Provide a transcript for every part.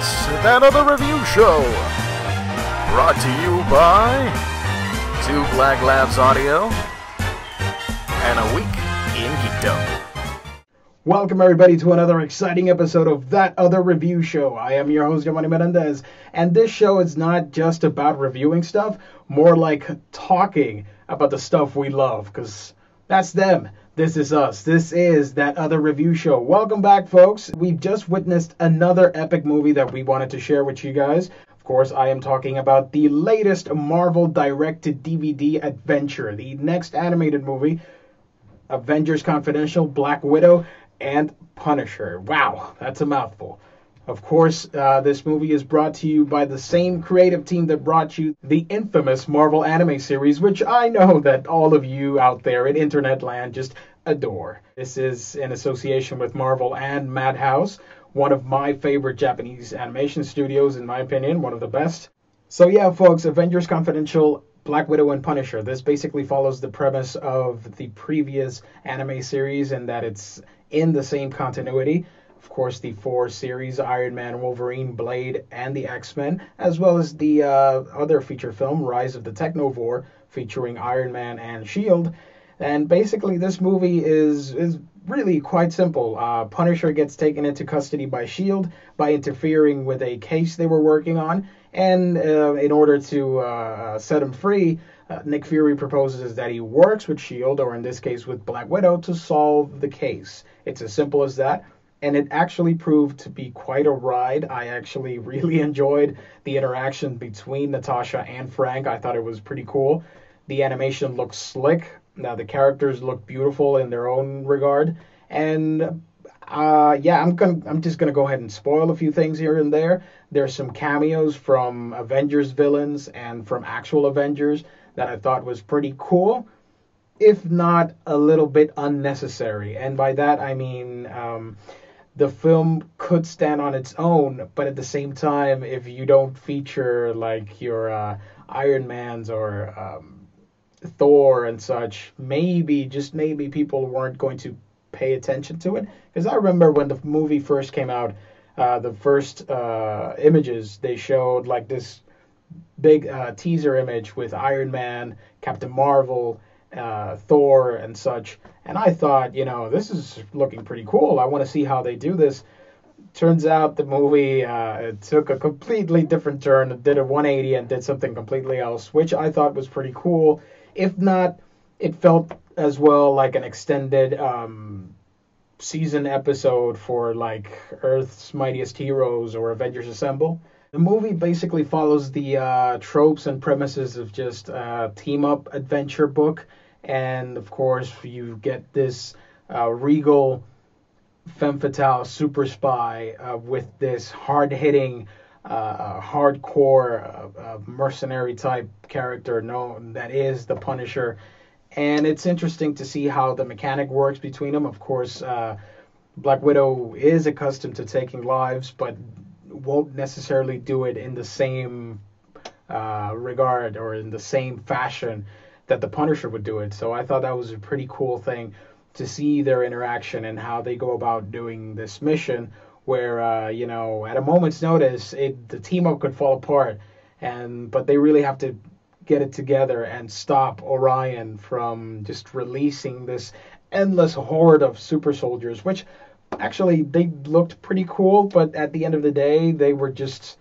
That Other Review Show. Brought to you by Two Black Labs Audio and A Week in Geekdom. Welcome everybody to another exciting episode of That Other Review Show. I am your host, Giovanni Menendez, and this show is not just about reviewing stuff, more like talking about the stuff we love, because that's them. This is us. This is That Other Review Show. Welcome back, folks. We've just witnessed another epic movie that we wanted to share with you guys. Of course, I am talking about the latest Marvel direct-to-DVD adventure, the next animated movie, Avengers Confidential, Black Widow, and Punisher. Wow, that's a mouthful. Of course, this movie is brought to you by the same creative team that brought you the infamous Marvel anime series, which I know that all of you out there in internet land just adore. This is in association with Marvel and Madhouse, one of my favorite Japanese animation studios, in my opinion, one of the best. So yeah, folks, Avengers Confidential, Black Widow, and Punisher. This basically follows the premise of the previous anime series in that it's in the same continuity. Of course, the four series, Iron Man, Wolverine, Blade, and the X-Men, as well as the other feature film, Rise of the Technovore, featuring Iron Man and S.H.I.E.L.D. And basically, this movie is really quite simple. Punisher gets taken into custody by S.H.I.E.L.D. by interfering with a case they were working on, and in order to set him free, Nick Fury proposes that he works with S.H.I.E.L.D., or in this case with Black Widow, to solve the case. It's as simple as that. And it actually proved to be quite a ride. I actually really enjoyed the interaction between Natasha and Frank. I thought it was pretty cool. The animation looked slick. Now the characters look beautiful in their own regard. And yeah, I'm just gonna go ahead and spoil a few things here and there. There's some cameos from Avengers villains and from actual Avengers that I thought was pretty cool, if not a little bit unnecessary. And by that I mean the film could stand on its own, but at the same time, if you don't feature like your Iron Mans or Thor and such, maybe, just maybe, people weren't going to pay attention to it. Because I remember when the movie first came out, the first images, they showed like this big teaser image with Iron Man, Captain Marvel, Thor and such, and I thought, this is looking pretty cool. I want to see how they do this. Turns out the movie it took a completely different turn. It did a 180 and did something completely else, which I thought was pretty cool. If not, it felt as well like an extended season episode for like Earth's Mightiest Heroes or Avengers Assemble. The movie basically follows the tropes and premises of just a team-up adventure book. And, of course, you get this regal femme fatale super spy with this hard-hitting, hardcore mercenary-type character known that is the Punisher. And it's interesting to see how the mechanic works between them. Of course, Black Widow is accustomed to taking lives, but won't necessarily do it in the same regard or in the same fashion that the Punisher would do it. So I thought that was a pretty cool thing to see their interaction and how they go about doing this mission where, at a moment's notice, the team-up could fall apart, but they really have to get it together and stop Orion from just releasing this endless horde of super soldiers, which actually, they looked pretty cool, but at the end of the day, they were just,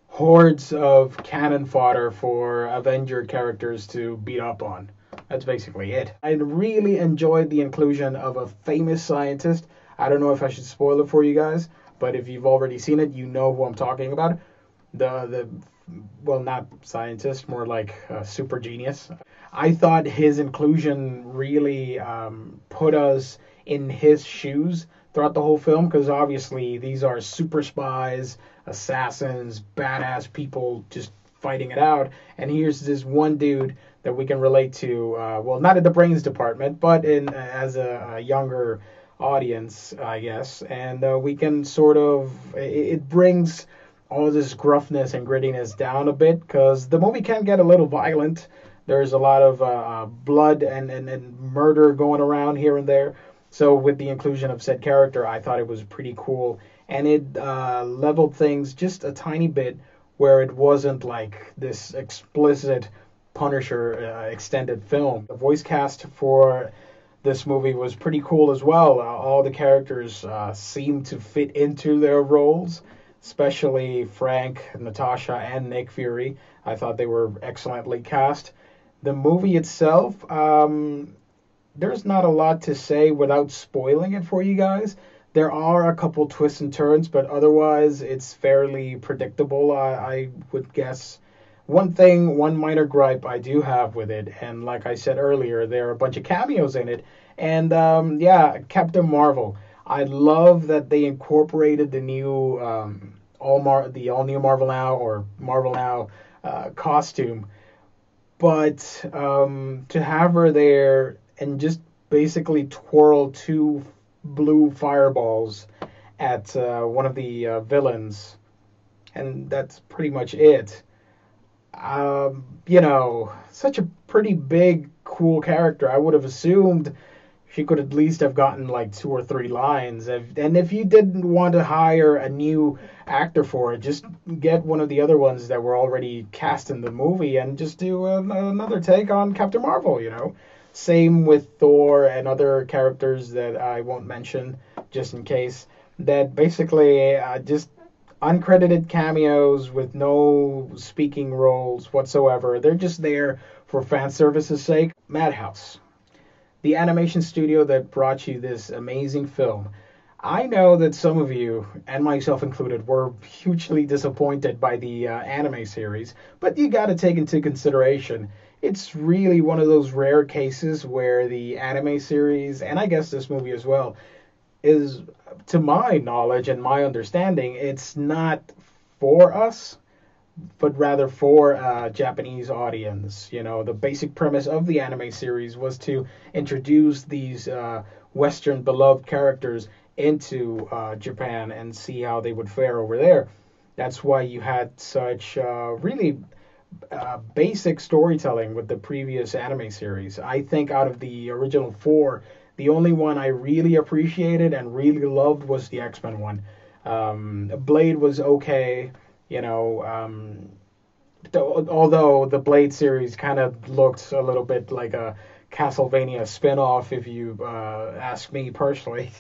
hordes of cannon fodder for Avenger characters to beat up on. That's basically it. I really enjoyed the inclusion of a famous scientist. I don't know if I should spoil it for you guys, but if you've already seen it, you know who I'm talking about. Well, not scientist, more like super genius. I thought his inclusion really put us in his shoes throughout the whole film, because obviously these are super spies, assassins, badass people just fighting it out, and here's this one dude that we can relate to, well, not in the brains department, but as a younger audience, I guess, and we can sort of, it brings all this gruffness and grittiness down a bit, because the movie can get a little violent. There's a lot of blood and murder going around here and there. So with the inclusion of said character, I thought it was pretty cool, and it leveled things just a tiny bit, where it wasn't like this explicit Punisher extended film. The voice cast for this movie was pretty cool as well. All the characters seemed to fit into their roles, especially Frank, Natasha, and Nick Fury. I thought they were excellently cast. The movie itself, there's not a lot to say without spoiling it for you guys. There are a couple twists and turns, but otherwise it's fairly predictable, I would guess. One minor gripe I do have with it, and like I said earlier, there are a bunch of cameos in it. And yeah, Captain Marvel. I love that they incorporated the new the all new Marvel Now or Marvel Now costume, but to have her there and just basically twirl two blue fireballs at one of the villains, and that's pretty much it. Such a pretty big, cool character. I would have assumed she could at least have gotten like 2 or 3 lines. And if you didn't want to hire a new actor for it, just get one of the other ones that were already cast in the movie and just do another take on Captain Marvel. Same with Thor and other characters that I won't mention just in case, that basically just uncredited cameos with no speaking roles whatsoever. They're just there for fan service's sake. Madhouse, the animation studio that brought you this amazing film. I know that some of you, and myself included, were hugely disappointed by the anime series, but you got to take into consideration it's really one of those rare cases where the anime series, and I guess this movie as well, is, to my knowledge and my understanding, it's not for us, but rather for a Japanese audience. The basic premise of the anime series was to introduce these Western beloved characters into Japan and see how they would fare over there. That's why you had such really basic storytelling with the previous anime series. I think out of the original 4, the only one I really appreciated and really loved was the X-Men one. Blade was okay, although the Blade series kind of looked a little bit like a Castlevania spin-off, if you ask me personally.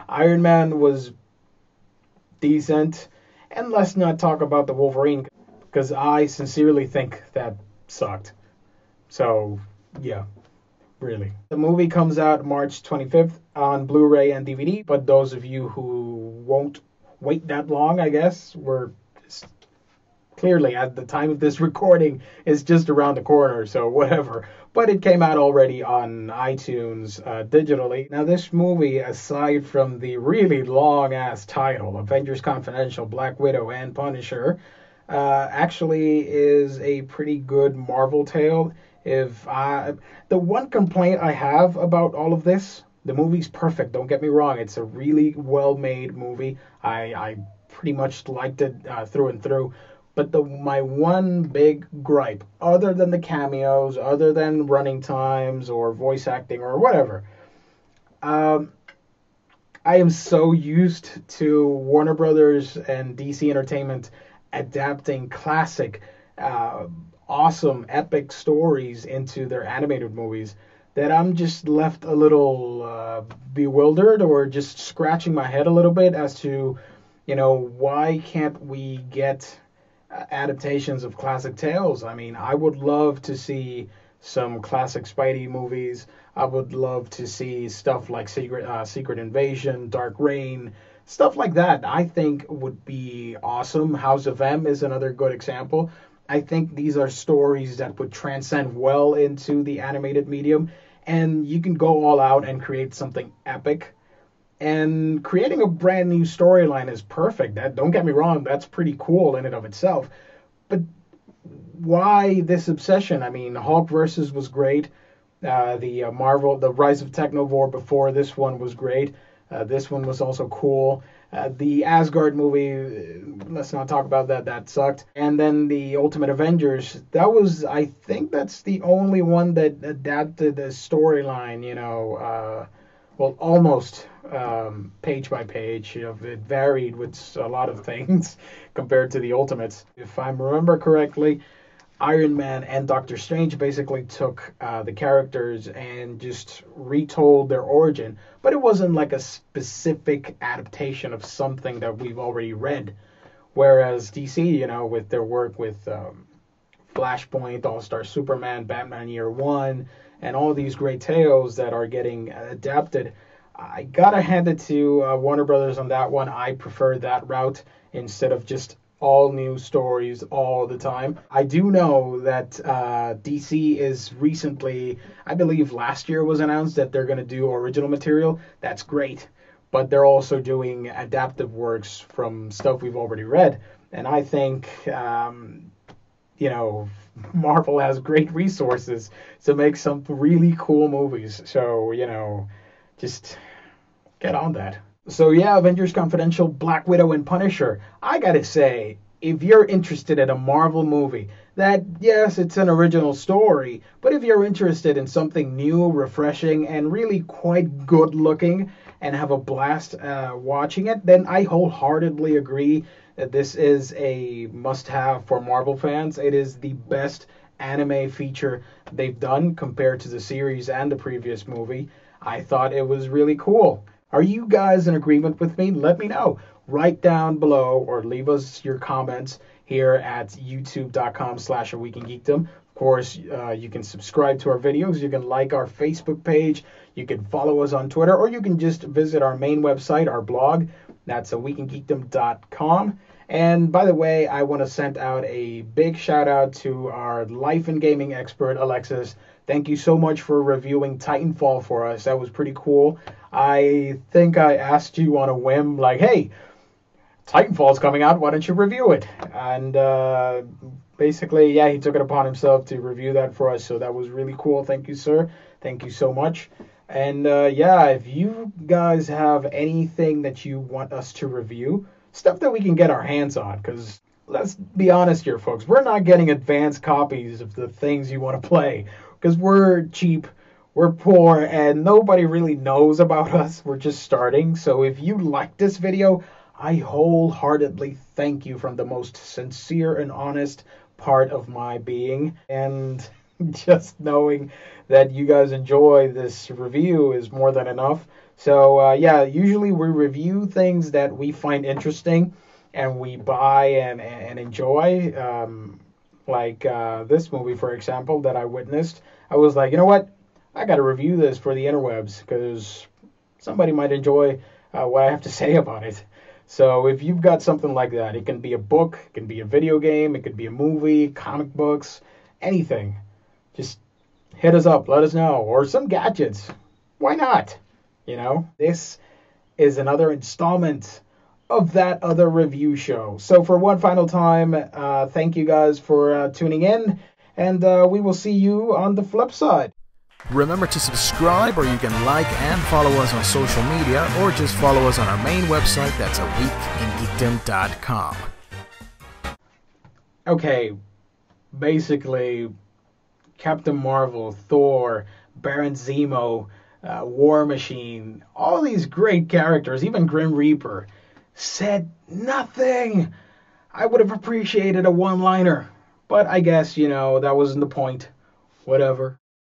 Iron Man was decent, and let's not talk about the Wolverine, because I sincerely think that sucked. So, yeah, really. The movie comes out March 25th on Blu-ray and DVD, but those of you who won't wait that long, I guess, we're clearly at the time of this recording is just around the corner, so whatever. But it came out already on iTunes digitally. Now this movie, aside from the really long-ass title, Avengers Confidential, Black Widow, and Punisher, actually is a pretty good Marvel tale. The one complaint I have about all of this, the movie's perfect, don't get me wrong, it's a really well-made movie. I pretty much liked it through and through. But my one big gripe, other than the cameos, other than running times or voice acting or whatever, I am so used to Warner Brothers and DC Entertainment adapting classic, awesome, epic stories into their animated movies that I'm just left a little bewildered or just scratching my head a little bit as to, why can't we get adaptations of classic tales? I mean, I would love to see some classic Spidey movies. I would love to see stuff like Secret Invasion, Dark Reign, stuff like that. I think would be awesome. House of M is another good example. I think these are stories that would transcend well into the animated medium, and you can go all out and create something epic. And creating a brand new storyline is perfect. Don't get me wrong, that's pretty cool in and of itself. But why this obsession? I mean, Hulk versus was great. The Rise of Technovore before this one was great. This one was also cool. The Asgard movie, let's not talk about that. That sucked. And then the Ultimate Avengers, I think that's the only one that adapted the storyline, well, almost page by page. It varied with a lot of things compared to the Ultimates. If I remember correctly, Iron Man and Doctor Strange basically took the characters and just retold their origin, but it wasn't like a specific adaptation of something that we've already read. Whereas DC, with their work with Flashpoint, All-Star Superman, Batman Year One, and all these great tales that are getting adapted, I gotta hand it to Warner Brothers on that one. I prefer that route instead of just all new stories all the time. I do know that DC is recently, I believe last year was announced that they're going to do original material. That's great. But they're also doing adaptive works from stuff we've already read. And I think, Marvel has great resources to make some really cool movies. So, just get on that. So yeah, Avengers Confidential, Black Widow, and Punisher. I gotta say, if you're interested in a Marvel movie, that, yes, it's an original story, but if you're interested in something new, refreshing, and really quite good looking, and have a blast watching it, then I wholeheartedly agree that this is a must-have for Marvel fans. It is the best anime feature they've done compared to the series and the previous movie. I thought it was really cool. Are you guys in agreement with me? Let me know. Write down below or leave us your comments here at youtube.com/aweekingeekdom. Of course, you can subscribe to our videos. You can like our Facebook page. You can follow us on Twitter, or you can just visit our main website, our blog. That's aweekingeekdom.com. And by the way, I want to send out a big shout out to our life and gaming expert, Alexis. Thank you so much for reviewing Titanfall for us. That was pretty cool. I think I asked you on a whim, like, hey, Titanfall's coming out, why don't you review it? And basically, yeah, he took it upon himself to review that for us, so that was really cool. Thank you, sir. Thank you so much. And yeah, if you guys have anything that you want us to review, stuff that we can get our hands on, because let's be honest here, folks, we're not getting advanced copies of the things you want to play, because we're cheap, we're poor, and nobody really knows about us. We're just starting. So if you like this video, I wholeheartedly thank you from the most sincere and honest part of my being. And just knowing that you guys enjoy this review is more than enough. So yeah, usually we review things that we find interesting and we buy and enjoy. Like this movie, for example, that I witnessed. I was like, you know what? I got to review this for the interwebs because somebody might enjoy what I have to say about it. So if you've got something like that, it can be a book, it can be a video game, it could be a movie, comic books, anything. Just hit us up, let us know, or some gadgets. Why not? This is another installment of That Other Review Show. So for one final time, thank you guys for tuning in, and we will see you on the flip side. Remember to subscribe, or you can like and follow us on social media, or just follow us on our main website. That's aweekingeekdom.com. Okay, basically, Captain Marvel, Thor, Baron Zemo, War Machine, all these great characters, even Grim Reaper, said nothing. I would have appreciated a one-liner, but I guess, that wasn't the point. Whatever.